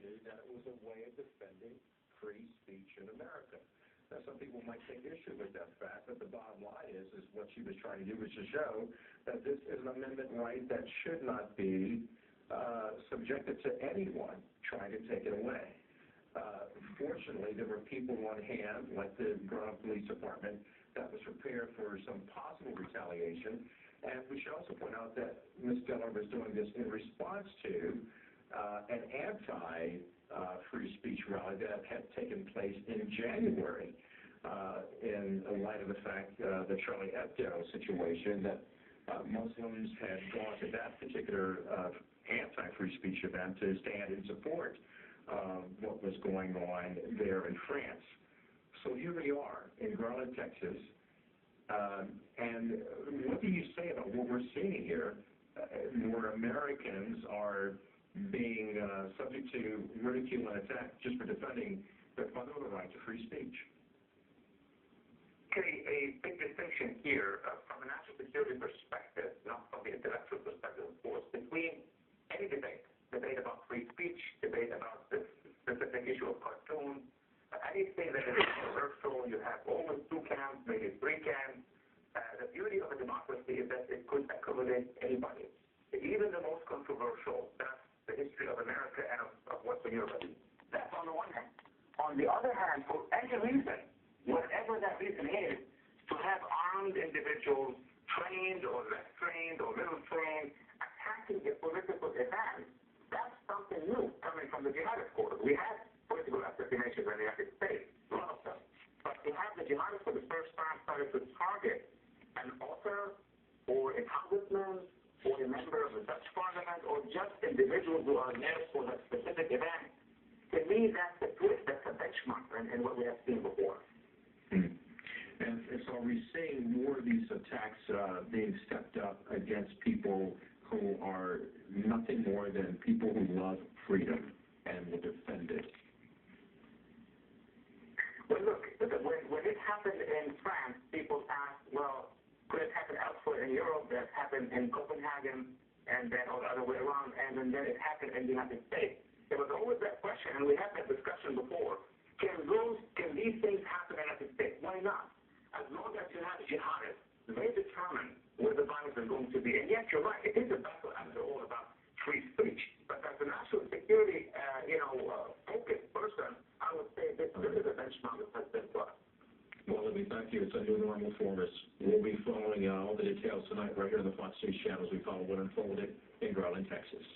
knew that it was a way of defending free speech in America. Now, some people might take issue with that fact, but the bottom line is what she was trying to do was to show that this is an amendment right that should not be subjected to anyone trying to take it away. Fortunately, there were people on hand, like the Greenville Police Department, that was prepared for some possible retaliation. And we should also point out that Ms. Geller was doing this in response to an anti-free speech rally that had taken place in January in light of the fact the Charlie Hebdo situation, that Muslims had gone to that particular anti-free speech event to stand in support of what was going on there in France. So here we are in Garland, Texas, and what do you say about what we're seeing here, where Americans are being subject to ridicule and attack just for defending their fundamental right to free speech? Okay, a big distinction here from a national security perspective, not from the intellectual perspective, of course, between any debate about free speech, debate about this specific issue of cartoons, anything that is controversial. You have always two camps, maybe three camps. The beauty of a democracy is that it could accommodate anybody, even the most controversial. That's the history of America and of Western Europe. That's on the one hand. On the other hand, for any reason, whatever that reason is, to have armed individuals, trained or less trained or little trained, attacking a political event, that's something new coming from the jihadist quarter. We have political assassinations in the United States, a lot of them. But to have the jihadists for the first time started to target an author or a congressman or a member of the Dutch parliament or just individuals who are there for that specific event, to me that's a twist, that's a benchmark in what we have seen before. And so are we seeing more of these attacks being stepped up against people who are nothing more than people who love freedom and will defend it? Well, look, when it happened in France, people asked, well, could it happen elsewhere in Europe? That happened in Copenhagen, and then or the other way around, and then it happened in the United States. There was always that question, and we had that discussion before. Can these things happen in the United States? Why not? As long as you have jihadists, they determine where the violence is going to be. And yes, you're right. It is a battle, after all, about free speech. But as a national security, focused person, I would say this is a benchmark that has been put. Well, let me thank you. It's a new normal for us. We'll be following all the details tonight right here on the Fox News channels. We follow what unfolded in Garland, Texas.